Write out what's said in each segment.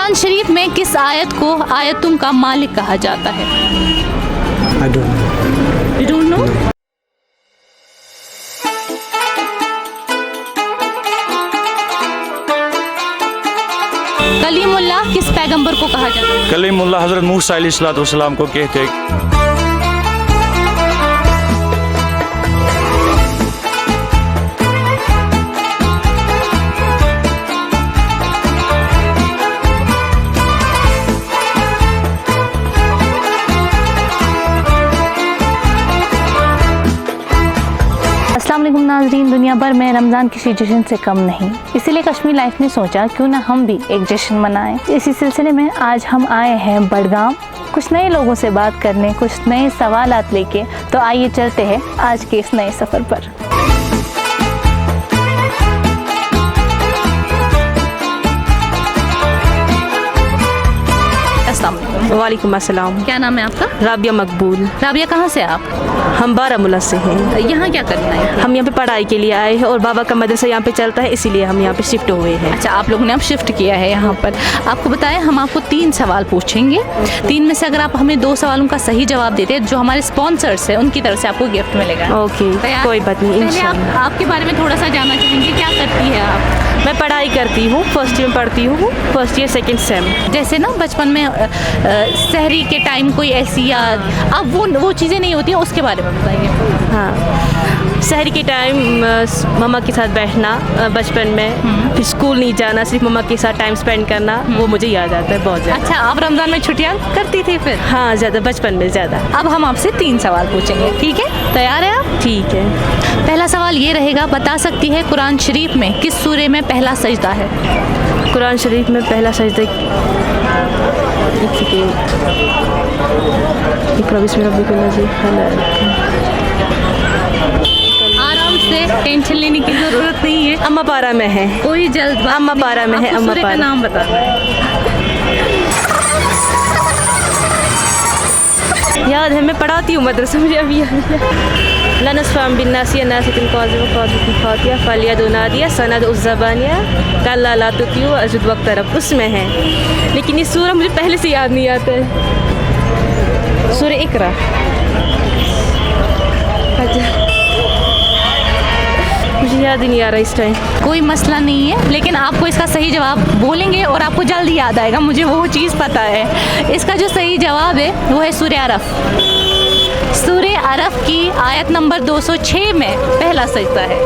कुरान शरीफ में किस आयत को आयतुम का मालिक कहा जाता है? I don't know. You don't know? Kalimullah किस पैगंबर को कहा जाता है? कलीमुल्लाह हज़रत मूसा अलैहिस्सलाम को कहते हैं। अस्सलाम वालेकुम नाज़रीन, दुनिया भर में रमज़ान किसी जश्न से कम नहीं, इसीलिए कश्मीर लाइफ ने सोचा क्यों ना हम भी एक जश्न मनाएं। इसी सिलसिले में आज हम आए हैं बडगाम कुछ नए लोगों से बात करने, कुछ नए सवालात लेके। तो आइए चलते हैं आज के इस नए सफ़र पर। अस्सलाम वालेकुम। वालेकुम अस्सलाम। क्या नाम है आपका? राबिया मकबूल। राबिया, कहाँ से आप? हम बारामूला से हैं। यहाँ क्या करना है? हम यहाँ पे पढ़ाई के लिए आए हैं और बाबा का मदरसा यहाँ पे चलता है, इसीलिए हम यहाँ पे शिफ्ट हुए हैं। अच्छा, आप लोगों ने अब शिफ्ट किया है यहाँ पर। आपको बताएं, हम आपको 3 सवाल पूछेंगे। 3 में से अगर आप हमें 2 सवालों का सही जवाब देते हैं, जो हमारे स्पॉन्सर्स हैं उनकी तरफ से आपको गिफ्ट मिलेगा। ओके, तैयार? कोई बात नहीं, पहले इंशाल्लाह। आपके बारे में थोड़ा सा जानना चाहेंगे, क्या करती है आप? मैं पढ़ाई करती हूँ, फर्स्ट ईयर में पढ़ती हूँ, फर्स्ट ईयर सेकेंड सेम। जैसे ना बचपन में सहरी के टाइम कोई ऐसी याद, अब वो चीज़ें नहीं होती हैं, उसके बारे में बताइए। हाँ, शहर के टाइम मम्मा के साथ बैठना बचपन में, फिर स्कूल नहीं जाना, सिर्फ मम्मा के साथ टाइम स्पेंड करना, वो मुझे याद आता है बहुत ज़्यादा। अच्छा, आप रमज़ान में छुट्टियाँ करती थी फिर? हाँ, ज़्यादा, बचपन में ज़्यादा। अब हम आपसे 3 सवाल पूछेंगे, ठीक है? तैयार है आप? ठीक है। पहला सवाल ये रहेगा, बता सकती है कुरान शरीफ में किस सूरे में पहला सजदा है? कुरान शरीफ में पहला सजदा आराम से, टेंशन लेने की जरूरत नहीं है। अम्मा पारा में है। कोई जल्द अम्मा पारा में है। अम्मा का पारा। नाम बताना है। याद है, मैं पढ़ाती हूँ मदरसा, मुझे अभी याद है। लनसफ़ाम बिन नासिया नासितिन काज़िम काज़िम फातिया फालिया दुनादिया सनद उस ज़बानिया कल्ला ला तुतियु अजुद वक्त तरफ, उसमें है। लेकिन ये सूरा मुझे पहले से याद नहीं आता है। सूरा इकरा। मुझे याद ही नहीं आ रहा इस टाइम। कोई मसला नहीं है, लेकिन आपको इसका सही जवाब बोलेंगे और आपको जल्दी याद आएगा, मुझे वो चीज़ पता है। इसका जो सही जवाब है वो है सूरह अरफ। सूरह अरफ की आयत नंबर 206 में पहला सजदा है।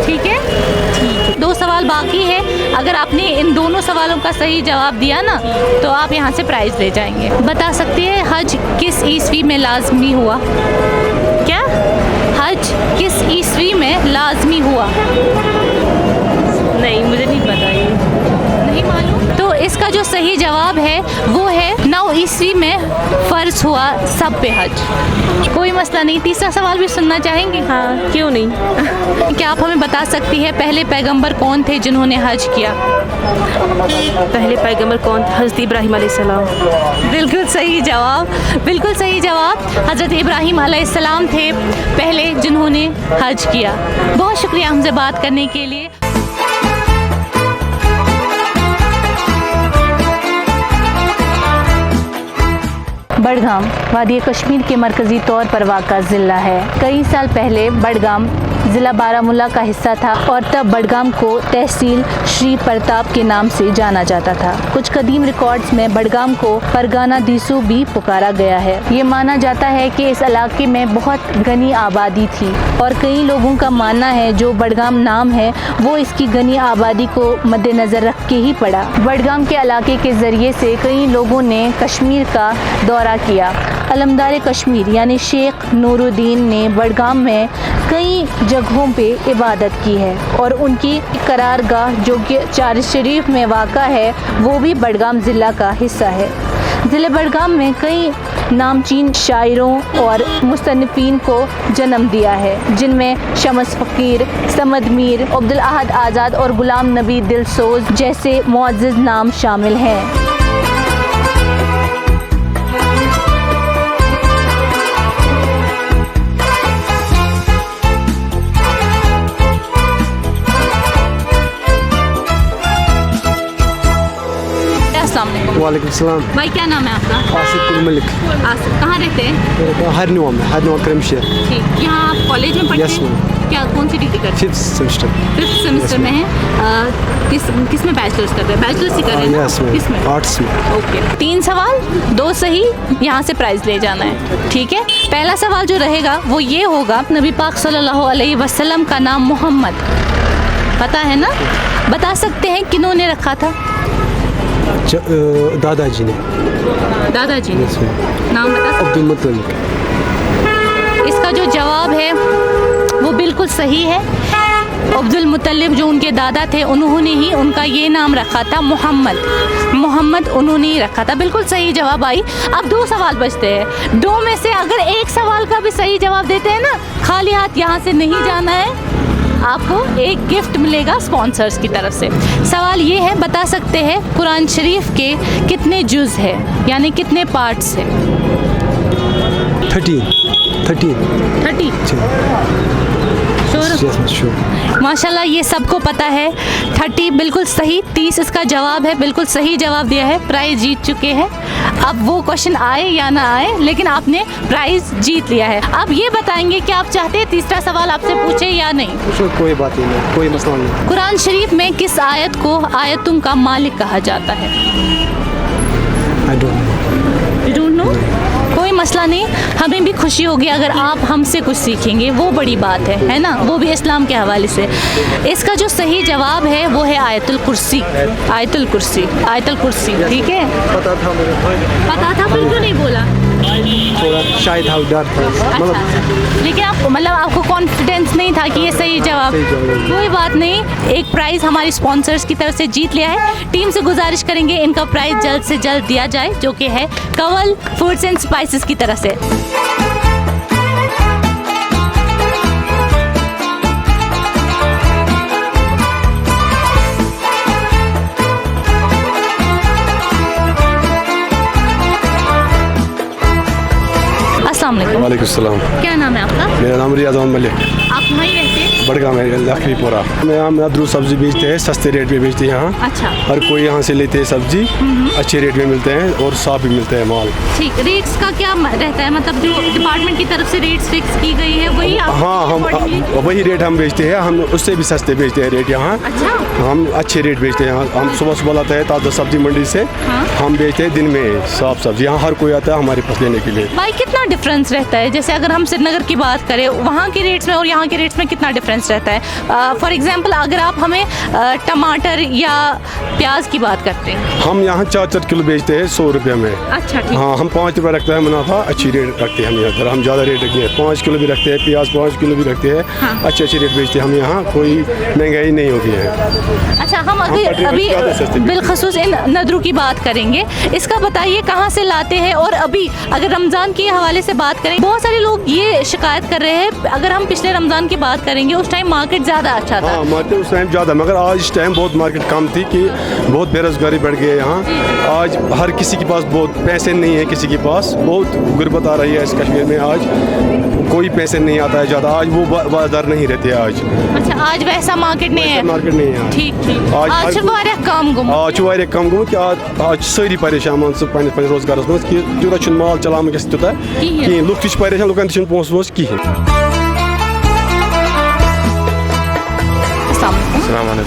ठीक है? ठीक है। 2 सवाल बाकी है। अगर आपने इन दोनों सवालों का सही जवाब दिया ना, तो आप यहाँ से प्राइज़ ले जाएंगे। बता सकती है हज किस ईस्वी में लाजमी हुआ? क्या? हज किस ईस्वी में लाजमी हुआ? नहीं, मुझे नहीं पता ये। नहीं मालूम? तो इसका जो सही जवाब है वो है 9 ईस्वी में फ़र्ज हुआ सब पे हज। कोई मसला नहीं। तीसरा सवाल भी सुनना चाहेंगे? हाँ, क्यों नहीं। क्या आप हमें बता सकती है पहले पैगंबर कौन थे जिन्होंने हज किया? पहले पैगंबर कौन थे? हज़रत इब्राहीम अलैहिस्सलाम। बिल्कुल सही जवाब, बिल्कुल सही जवाब। हज़रत इब्राहीम अलैहिस्सलाम थे पहले जिन्होंने हज किया। बहुत शुक्रिया हमसे बात करने के लिए। बडगाम वादी कश्मीर के मरकज़ी तौर पर वाक़ा ज़िला है। कई साल पहले बडगाम ज़िला बारामूला का हिस्सा था और तब बडगाम को तहसील श्री प्रताप के नाम से जाना जाता था। कुछ कदीम रिकॉर्ड्स में बडगाम को परगाना दीसू भी पुकारा गया है। ये माना जाता है कि इस इलाके में बहुत घनी आबादी थी और कई लोगों का मानना है जो बडगाम नाम है वो इसकी घनी आबादी को मद्देनज़र रख के ही पड़ा। बडगाम के इलाके के ज़रिए से कई लोगों ने कश्मीर का दौरा किया। अलमदार कश्मीर यानी शेख नूरुद्दीन ने बडगाम में कई जगहों पे इबादत की है और उनकी करारगाह जो कि चार शरीफ में वाक़ा है वो भी बडगाम ज़िला का हिस्सा है। ज़िले बडगाम में कई नामचीन शायरों और मुसन्निफ़ीन को जन्म दिया है, जिनमें शम्स फ़कीर, समद मीर, अब्दुल अहद आज़ाद और गुलाम नबी दिलसोज जैसे मुअज़्ज़ज़ नाम शामिल हैं। अस्सलाम वालेकुम। वालेकुम सलाम। भाई क्या नाम है आपका? आसिफ कुल मलिक। आसिफ, कहाँ रहते हैं? हरनुआ में, हरनुआ करमशेर। ठीक, यहाँ आप कॉलेज में पढ़ते Yes, हैं? क्या, कौन सी डिग्री करते हैं? 5th semester. 5th सेमेस्टर में है। किस में बैचलर्स कर रहे हैं? बैचलर्स ही कर रहे हैं ना? यस मैम, किस में? आर्ट्स में। ओके, 3 सवाल, 2 सही, यहाँ से प्राइज ले जाना है, ठीक है। पहला सवाल जो रहेगा वो ये होगा, नबी पाक सल्लल्लाहु अलैहि वसल्लम का नाम मोहम्मद पता है ना? बता सकते हैं किन्होंने रखा था? दादाजी ने। दादाजी ने। Yes, ma'am। नाम बता सकते? अब्दुल मुत्तलिब। इसका जो जवाब है वो बिल्कुल सही है। अब्दुल मुत्तलिब जो उनके दादा थे, उन्होंने ही उनका ये नाम रखा था, मोहम्मद उन्होंने ही रखा था। बिल्कुल सही जवाब आई। अब 2 सवाल बचते हैं। 2 में से अगर एक सवाल का भी सही जवाब देते हैं ना, खाली हाथ यहाँ से नहीं जाना है, आपको एक गिफ्ट मिलेगा स्पॉन्सर्स की तरफ से। सवाल ये है, बता सकते हैं कुरान शरीफ के कितने जुज़ है, यानी कितने पार्ट्स है? 13। 30। श्योर? माशाल्लाह, ये सबको पता है। 30 बिल्कुल सही। 30 इसका जवाब है, बिल्कुल सही जवाब दिया है, प्राइज जीत चुके हैं। अब वो क्वेश्चन आए या ना आए, लेकिन आपने प्राइज जीत लिया है। अब ये बताएंगे कि आप चाहते हैं तीसरा सवाल आपसे पूछे या नहीं? कोई बात नहीं, कोई मसला नहीं। कुरान शरीफ में किस आयत को आयतुम का मालिक कहा जाता है? I don't know. कोई मसला नहीं, हमें भी खुशी होगी अगर आप हमसे कुछ सीखेंगे, वो बड़ी बात है ना, वो भी इस्लाम के हवाले से। इसका जो सही जवाब है वो है आयतुल कुर्सी। आयतुल कुर्सी, ठीक है। पता था मुझे। पता था, फिर क्यों नहीं बोला? थोड़ा शायद था, डर था। अच्छा, लेकिन आप मतलब आपको कॉन्फिडेंस नहीं था कि ये सही जवाब। कोई बात नहीं, एक प्राइज़ हमारी स्पॉन्सर्स की तरफ से जीत लिया है। टीम से गुजारिश करेंगे इनका प्राइज़ जल्द से जल्द दिया जाए, जो कि है कंवल फूड्स एंड स्पाइसेस की तरफ से। अस्सलाम वालेकुम। वालेकुम सलाम। क्या नाम है आपका? मेरा नाम रियाज अहमद मलिक। आप वहीं रहते हैं? बड़गांव में, लखीपुरा में। हम मदरू सब्जी बेचते हैं, सस्ते रेट पे बेचते हैं यहाँ। अच्छा। हर कोई यहाँ से लेते हैं सब्जी, अच्छे रेट में मिलते हैं और साफ भी मिलते हैं माल। ठीक, रेट्स का क्या रहता है, मतलब जो डिपार्टमेंट की तरफ से रेट्स फिक्स की गई है वही आप? हाँ, हम वही रेट हम बेचते हैं, हम उससे भी सस्ते बेचते हैं रेट यहाँ। अच्छा। हम अच्छे रेट बेचते हैं यहाँ। हम सुबह लाते हैं ताज़ा सब्जी मंडी से। हाँ। हम बेचते हैं दिन में साफ सब्जी। यहाँ हर कोई आता है हमारे पास लेने के लिए। भाई कितना डिफरेंस रहता है, जैसे अगर हम श्रीनगर की बात करें, वहाँ के रेट्स में और यहाँ के रेट्स में कितना डिफरेंस रहता है? फॉर एग्जांपल अगर आप हमें टमाटर या प्याज की बात करते हैं, हम यहाँ 4 किलो बेचते हैं 100 रुपये में। अच्छा, ठीक। हाँ, हम 5 रुपये रखते हैं मुनाफा। अच्छी रेट रखते हैं हम यहाँ पर, हम ज़्यादा रेट रखते हैं। 5 किलो भी रखते हैं, प्याज 5 किलो भी रखते हैं। हाँ। अच्छे रेट बेचते हैं हम यहाँ, कोई महंगाई नहीं होती है। अच्छा, हम अभी बिलखसूस इन नदरों की बात करेंगे। इसका बताइए कहाँ से लाते हैं, और अभी अगर रमज़ान के हवाले से बात करें, बहुत सारे लोग ये शिकायत कर रहे हैं, अगर हम पिछले रमज़ान की बात करेंगे उस टाइम मार्केट ज़्यादा अच्छा था। हाँ, मार्केट उस टाइम ज़्यादा, मगर आज इस टाइम बहुत मार्केट कम थी कि बहुत बेरोजगारी बढ़ गई है यहाँ। आज हर किसी के पास बहुत पैसे नहीं है, किसी के पास बहुत गुर्बत आ रही है इस कश्मीर में। आज कोई पैसे नहीं आता है ज़्यादा, आज वो बाजार नहीं रहते आज। अच्छा, आज वैसा मार्केट नहीं है? मार्केट नहीं है। ठीक। आज कम गुम। आज कम गुम कि आज सारी परेशान मान पे रोजगार मज कि यूत माल चलान गस तूत कहें। लुक तक परेशान, लुकन तक पोस वोस कहें।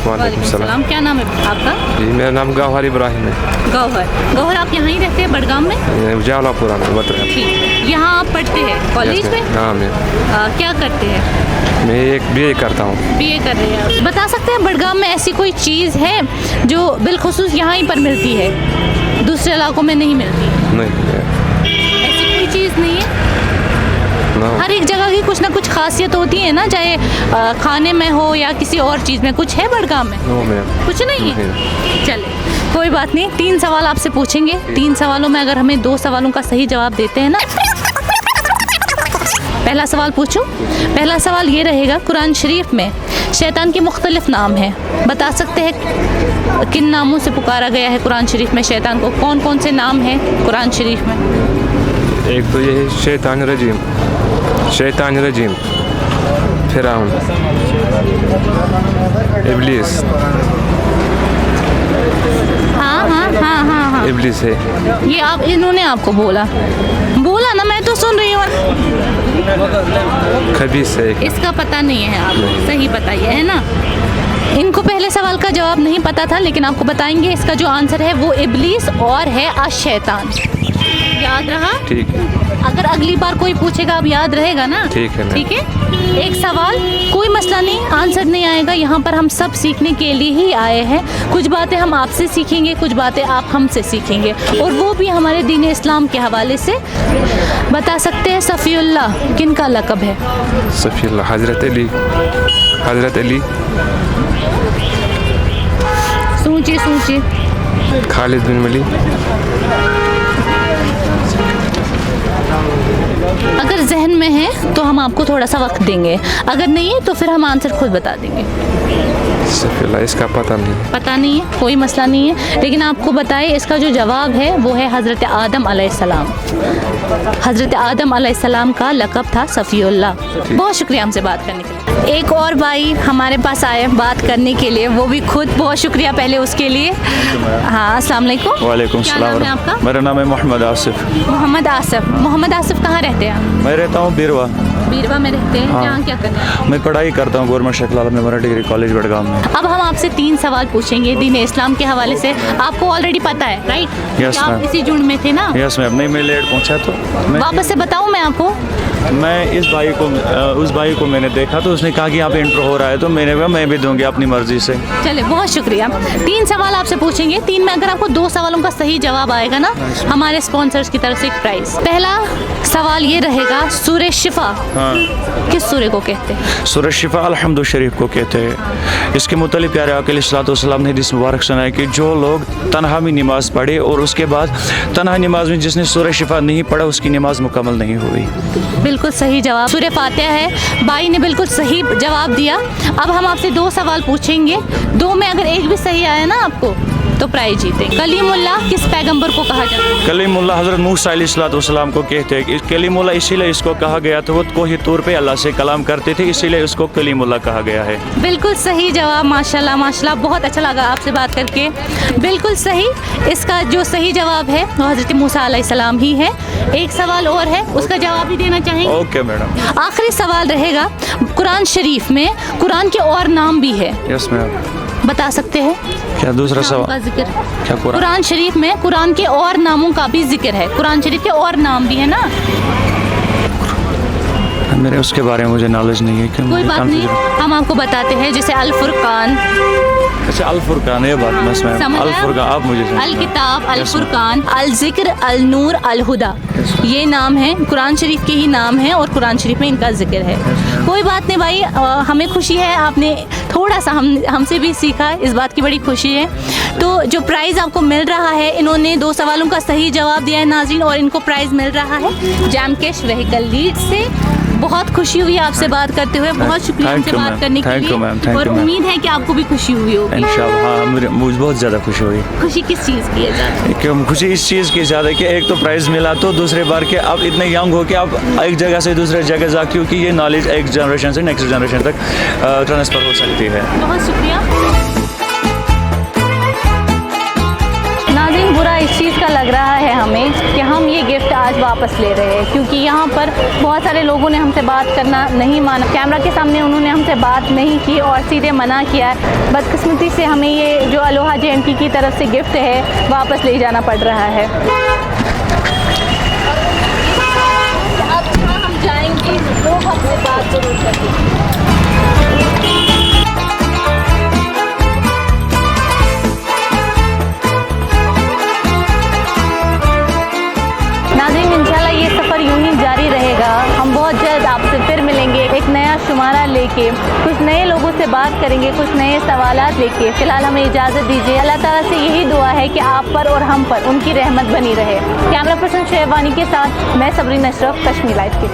वालेकुम सलाम। क्या नाम है आपका? जी, मेरा नाम गौहर इब्राहिम है। गौहर, आप यहाँ ही रहते हैं बड़गाम में? जावलापुरा में मतलब। ठीक, यहाँ आप पढ़ते हैं कॉलेज में? हाँ, मैं क्या करते हैं? मैं एक BA करता हूँ। BA कर रहे हैं। बता सकते हैं बड़गाम में ऐसी कोई चीज़ है जो बिलखुसूस यहाँ ही पर मिलती है, दूसरे इलाकों में नहीं मिलती? नहीं, ऐसी कोई चीज़ नहीं है? हर एक जगह की कुछ ना कुछ खासियत होती है ना, चाहे खाने में हो या किसी और चीज़ में। कुछ है बड़गाम में? कुछ नहीं है। चले, कोई बात नहीं। 3 सवाल आपसे पूछेंगे। 3 सवालों में अगर हमें 2 सवालों का सही जवाब देते हैं ना। पहला सवाल पूछूं? पहला सवाल ये रहेगा, कुरान शरीफ में शैतान के मुख्तलिफ नाम हैं, बता सकते हैं किन नामों से पुकारा गया है कुरान शरीफ में शैतान को? कौन कौन से नाम हैं कुरान शरीफ में? एक तो ये है शैतान रजीम, फिरौन, इब्लीस। हाँ। इब्लिस है। ये आप इन्होंने आपको बोला ना, मैं तो सुन रही हूँ। खबीस है। इसका पता नहीं है, आप सही बताइए, है ना। इनको पहले सवाल का जवाब नहीं पता था, लेकिन आपको बताएंगे इसका जो आंसर है वो इब्लीस और है अश-शैतान। याद रहा? ठीक है। अगर अगली बार कोई पूछेगा अब याद रहेगा ना? ठीक है। ठीक है, एक सवाल, कोई मसला नहीं, आंसर नहीं आएगा। यहाँ पर हम सब सीखने के लिए ही आए हैं। कुछ बातें हम आपसे सीखेंगे, कुछ बातें आप हमसे सीखेंगे, और वो भी हमारे दीन इस्लाम के हवाले से। बता सकते हैं सफ़ीउल्लाह किन का लक़ब है? सफ़ीउल्लाह हज़रत अली। सोचिए। खालिद बिन वलीद। अगर जहन में है तो हम आपको थोड़ा सा वक्त देंगे, अगर नहीं है तो फिर हम आंसर खुद बता देंगे। सफ़ीउल्लाह इसका पता नहीं है। कोई मसला नहीं है, लेकिन आपको बताए इसका जो जवाब है वो है हज़रत आदम अलैहिस्सलाम। हज़रत आदम अलैहिस्सलाम का लक़ब था सफ़ीउल्लाह। बहुत शुक्रिया हमसे बात करने के लिए। एक और भाई हमारे पास आए बात करने के लिए, वो भी खुद, बहुत शुक्रिया पहले उसके लिए। हाँ, अस्सलाम वालेकुम। वालेकुम क्या सलाम। नाम है आपका? मेरा नाम है मोहम्मद आसिफ। मोहम्मद आसिफ कहाँ रहते हैं? मैं रहता हूँ बीरवा में रहते हैं। हाँ। यहाँ क्या करते हैं? मैं पढ़ाई करता हूँ गवर्नमेंट शेख लाल मेमोरियल डिग्री कॉलेज बड़गाम में। अब हम आपसे 3 सवाल पूछेंगे दीन इस्लाम के हवाले से। आपको ऑलरेडी पता है, राइट? Yes, आप ma'am. इसी झुंड में थे ना? Yes ma'am. नहीं, मैं लेट पहुँचा तो वापस से बताऊँ मैं आपको? मैं उस भाई को मैंने देखा तो उसने कहा कि यहाँ पे इंटर हो रहा है, तो मैंने कहा मैं भी दूंगी अपनी मर्जी से। चले, बहुत शुक्रिया। 3 सवाल आपसे पूछेंगे, 3 में अगर आपको 2 सवालों का सही जवाब आएगा ना, हमारे स्पॉन्सर्स की तरफ से एक प्राइज। पहला सवाल ये रहेगा, सूरह शिफा किस सूरह को कहते हैं? सूरह शिफा अल-हम्द शरीफ को कहते हैं। इसके मुतालिक प्यारे आका अलैहिस्सलाम ने हदीस मुबारक सुनाया कि जो लोग तन्हा में नमाज पढ़े और उसके बाद तन्हा नमाज में जिसने सूरह शिफा नहीं पढ़ा उसकी नमाज मुकम्मल नहीं हुई। बिल्कुल सही जवाब सूरह फातिहा है। भाई ने बिल्कुल सही जवाब दिया। अब हम आपसे 2 सवाल पूछेंगे, 2 में अगर एक भी सही आया ना आपको तो प्राइज जीते। कलीमुल्लाह किस पैगंबर को कहा जाता है? कलीमुल्लाह हज़रत मूसा अलैहिस्सलाम को कहते हैं। कलीमुल्लाह इसीलिए इसको कहा गया था, वो कोई तौर पे अल्लाह से कलाम करते थे, इसीलिए उसको कलीमुल्लाह कहा गया है। बिल्कुल सही जवाब, माशाल्लाह माशाल्लाह। बहुत अच्छा लगा आपसे बात करके, बिल्कुल सही। इसका जो सही जवाब है वो हज़रत मूसा अलैहिस्सलाम ही है। एक सवाल और है, उसका जवाब भी देना चाहेंगे? Okay madam. आखिरी सवाल रहेगा, कुरान शरीफ में कुरान के और नाम भी है, यस मैम। बता सकते हैं? क्या दूसरा नाम सवाल? का जिक्र क्या कुरान शरीफ में कुरान के और नामों का भी जिक्र है? कुरान शरीफ के और नाम भी है ना? मेरे उसके बारे में मुझे नॉलेज नहीं है। कोई बात नहीं, हम आपको बताते हैं। जैसे अल फुरकान, अच्छा अल फुरकान, ये बात बस मैम। अल फुरकान आप मुझे अल किताब, अल फुरकान, अल जिक्र, अल नूर, अल हुदा, ये नाम है, कुरान शरीफ के ही नाम है और कुरान शरीफ में इनका जिक्र है। कोई बात नहीं भाई, हमें खुशी है आपने थोड़ा सा हमसे भी सीखा, इस बात की बड़ी खुशी है। तो जो प्राइज़ आपको मिल रहा है, इन्होंने 2 सवालों का सही जवाब दिया है नाज़रीन, और इनको प्राइज़ मिल रहा है जैमकेश व्हीकल लीड से। बहुत खुशी हुई आपसे बात करते हुए, बहुत शुक्रिया हमसे बात करने के लिए, और उम्मीद है कि आपको भी खुशी हुई होगी इंशाल्लाह। हाँ, मुझे बहुत ज़्यादा खुशी हुई। खुशी किस चीज़ की है ज़्यादा? खुशी इस चीज़ की ज़्यादा कि एक तो प्राइज़ मिला, तो दूसरे बार के आप इतने यंग हो कि आप एक जगह से दूसरे जगह जा, क्योंकि ये नॉलेज एक जनरेशन से नेक्स्ट जनरेशन तक ट्रांसफ़र हो सकती है। बहुत शुक्रिया नाज़रीन। बुरा इस चीज़ का लग रहा है हमें कि हम ये गिफ्ट आज वापस ले रहे हैं, क्योंकि यहाँ पर बहुत सारे लोगों ने हमसे बात करना नहीं माना, कैमरा के सामने उन्होंने हमसे बात नहीं की और सीधे मना किया है। बदकिस्मती से हमें ये जो अलोहा JNT की तरफ से गिफ्ट है वापस ले जाना पड़ रहा है। अब जहाँ हम जाएंगे लोग हमसे बात जरूर करेंगे। नाज़रीन, इंशाल्लाह ये सफ़र यूं ही जारी रहेगा। हम बहुत जल्द आपसे फिर मिलेंगे एक नया शुमारा लेके, कुछ नए लोगों से बात करेंगे, कुछ नए सवालात लेके। फ़िलहाल हमें इजाज़त दीजिए। अल्लाह ताला से यही दुआ है कि आप पर और हम पर उनकी रहमत बनी रहे। कैमरा पर्सन शेरवानी के साथ मैं सबरीन अशरफ, कश्मीर लाइव के।